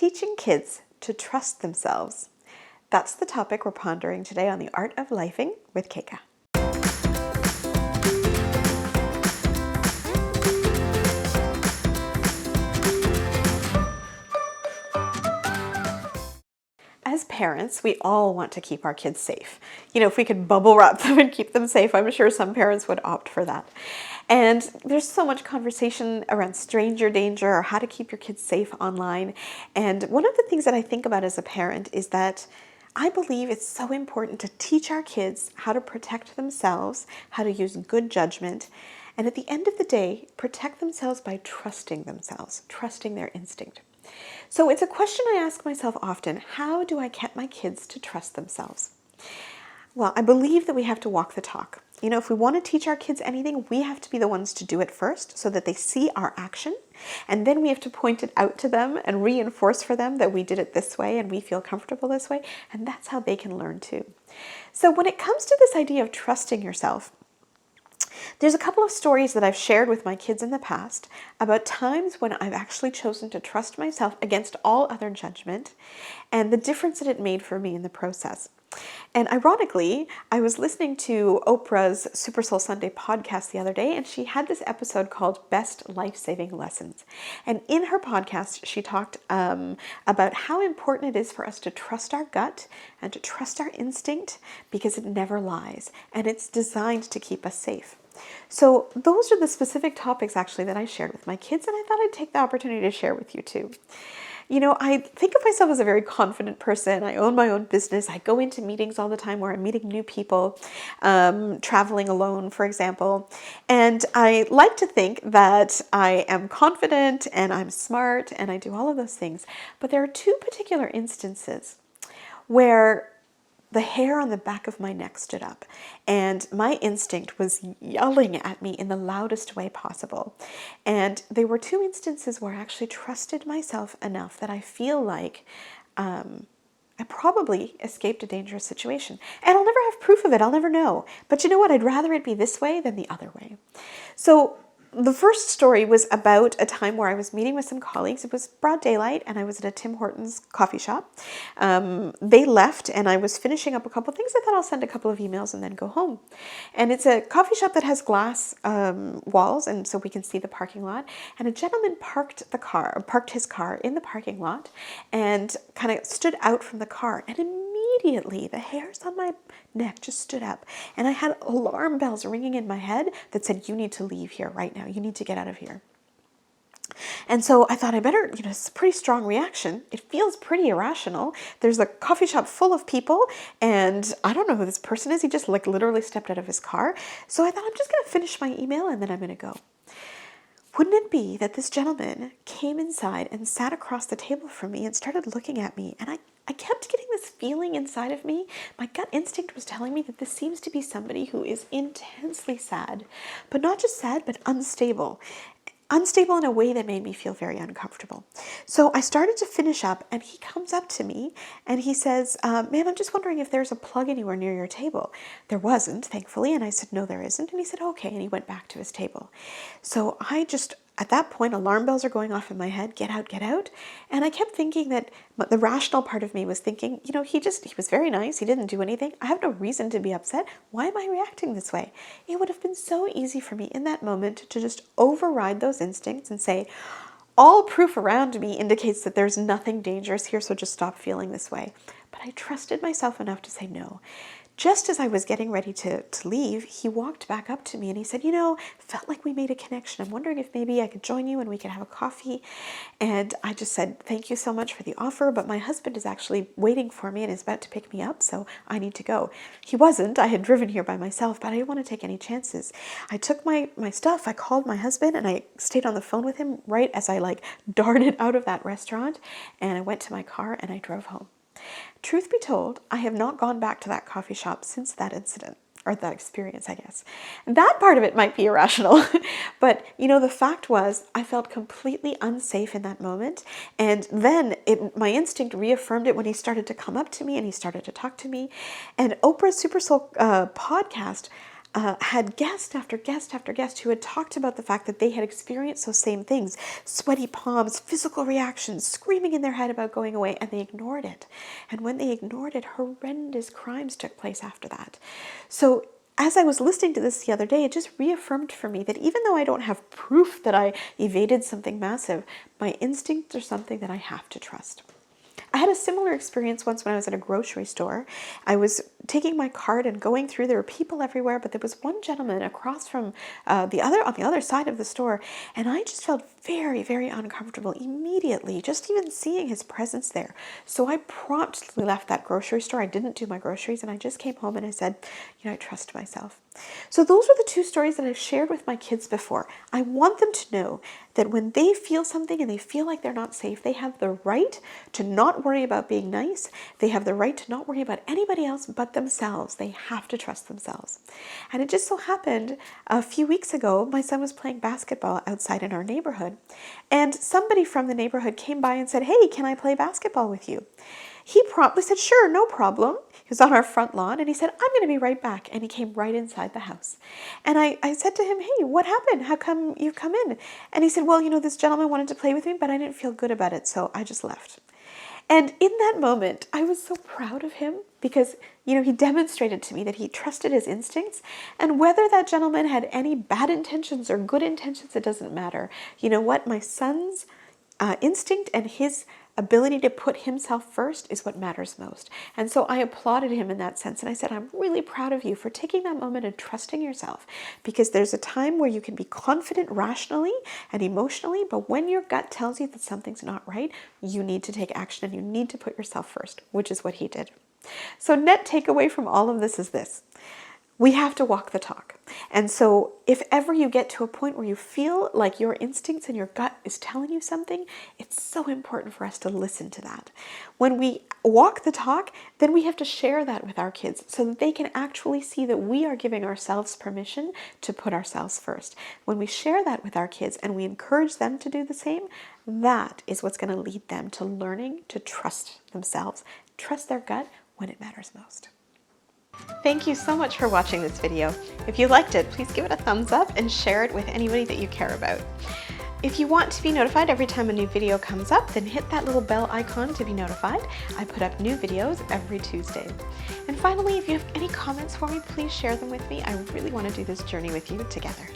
Teaching kids to trust themselves. That's the topic we're pondering today on The Art of Lifing with Keika. As parents, we all want to keep our kids safe. If we could bubble wrap them and keep them safe, I'm sure some parents would opt for that. And there's so much conversation around stranger danger or how to keep your kids safe online. And one of the things that I think about as a parent is that I believe it's so important to teach our kids how to protect themselves, how to use good judgment, and at the end of the day, protect themselves by trusting themselves, trusting their instinct. So it's a question I ask myself often: how do I get my kids to trust themselves? Well, I believe that we have to walk the talk. If we want to teach our kids anything, we have to be the ones to do it first so that they see our action. And then we have to point it out to them and reinforce for them that we did it this way and we feel comfortable this way. And that's how they can learn too. So when it comes to this idea of trusting yourself, there's a couple of stories that I've shared with my kids in the past about times when I've actually chosen to trust myself against all other judgment and the difference that it made for me in the process. And ironically, I was listening to Oprah's Super Soul Sunday podcast the other day, and she had this episode called Best Life-Saving Lessons. And in her podcast, she talked about how important it is for us to trust our gut and to trust our instinct because it never lies, and it's designed to keep us safe. So those are the specific topics actually that I shared with my kids, and I thought I'd take the opportunity to share with you too. I think of myself as a very confident person. I own my own business. I go into meetings all the time where I'm meeting new people, traveling alone, for example. And I like to think that I am confident and I'm smart and I do all of those things. But there are two particular instances where the hair on the back of my neck stood up, and my instinct was yelling at me in the loudest way possible. And there were two instances where I actually trusted myself enough that I feel like I probably escaped a dangerous situation. And I'll never have proof of it. I'll never know. But you know what? I'd rather it be this way than the other way. So the first story was about a time where I was meeting with some colleagues. It was broad daylight and I was at a Tim Hortons coffee shop. They left and I was finishing up a couple of things. I thought I'll send a couple of emails and then go home. And it's a coffee shop that has glass walls, and so we can see the parking lot. And a gentleman parked his car in the parking lot and kind of stood out from the car. And immediately the hairs on my neck just stood up, and I had alarm bells ringing in my head that said, you need to leave here right now. You need to get out of here. And so I thought I better, it's a pretty strong reaction. It feels pretty irrational. There's a coffee shop full of people and I don't know who this person is. He just literally stepped out of his car. So I thought, I'm just going to finish my email and then I'm going to go. Wouldn't it be that this gentleman came inside and sat across the table from me and started looking at me, and I kept getting this feeling inside of me. My gut instinct was telling me that this seems to be somebody who is intensely sad, but not just sad, but unstable. Unstable in a way that made me feel very uncomfortable. So I started to finish up and he comes up to me and he says, ma'am, I'm just wondering if there's a plug anywhere near your table. There wasn't, thankfully. And I said, no, there isn't. And he said, okay. And he went back to his table. So at that point, alarm bells are going off in my head, get out, get out. And I kept thinking that the rational part of me was thinking, he was very nice. He didn't do anything. I have no reason to be upset. Why am I reacting this way? It would have been so easy for me in that moment to just override those instincts and say, all proof around me indicates that there's nothing dangerous here, so just stop feeling this way. But I trusted myself enough to say no. Just as I was getting ready to leave, he walked back up to me and he said, felt like we made a connection. I'm wondering if maybe I could join you and we could have a coffee. And I just said, thank you so much for the offer, but my husband is actually waiting for me and is about to pick me up, so I need to go. He wasn't. I had driven here by myself, but I didn't want to take any chances. I took my stuff, I called my husband, and I stayed on the phone with him right as I darted out of that restaurant, and I went to my car and I drove home. Truth be told, I have not gone back to that coffee shop since that incident, or that experience, I guess. That part of it might be irrational, but the fact was I felt completely unsafe in that moment. And then my instinct reaffirmed it when he started to come up to me and he started to talk to me. And Oprah's Super Soul podcast had guest after guest after guest who had talked about the fact that they had experienced those same things, sweaty palms, physical reactions, screaming in their head about going away, and they ignored it. And when they ignored it, horrendous crimes took place after that. So as I was listening to this the other day, it just reaffirmed for me that even though I don't have proof that I evaded something massive, my instincts are something that I have to trust. I had a similar experience once when I was at a grocery store. I was taking my cart and going through. There were people everywhere, but there was one gentleman across from on the other side of the store, and I just felt very, very uncomfortable immediately, just even seeing his presence there. So I promptly left that grocery store. I didn't do my groceries, and I just came home and I said, I trust myself. So those were the two stories that I've shared with my kids before. I want them to know that when they feel something and they feel like they're not safe, they have the right to not worry about being nice. They have the right to not worry about anybody else but themselves. They have to trust themselves. And it just so happened a few weeks ago, my son was playing basketball outside in our neighborhood, and somebody from the neighborhood came by and said, "Hey, can I play basketball with you?" He promptly said, "Sure, no problem." He was on our front lawn and he said, "I'm going to be right back." And he came right inside the house. And I said to him, "Hey, what happened? How come you've come in?" And he said, "Well, this gentleman wanted to play with me, but I didn't feel good about it, so I just left." And in that moment, I was so proud of him because, he demonstrated to me that he trusted his instincts. And whether that gentleman had any bad intentions or good intentions, it doesn't matter. You know what? My son's instinct and his ability to put himself first is what matters most. And so I applauded him in that sense. And I said, "I'm really proud of you for taking that moment and trusting yourself, because there's a time where you can be confident rationally and emotionally, but when your gut tells you that something's not right, you need to take action and you need to put yourself first," which is what he did. So net takeaway from all of this is this. We have to walk the talk. And so if ever you get to a point where you feel like your instincts and your gut is telling you something, it's so important for us to listen to that. When we walk the talk, then we have to share that with our kids so that they can actually see that we are giving ourselves permission to put ourselves first. When we share that with our kids and we encourage them to do the same, that is what's going to lead them to learning to trust themselves, trust their gut when it matters most. Thank you so much for watching this video. If you liked it, please give it a thumbs up and share it with anybody that you care about. If you want to be notified every time a new video comes up, then hit that little bell icon to be notified. I put up new videos every Tuesday. And finally, if you have any comments for me, please share them with me. I really want to do this journey with you together.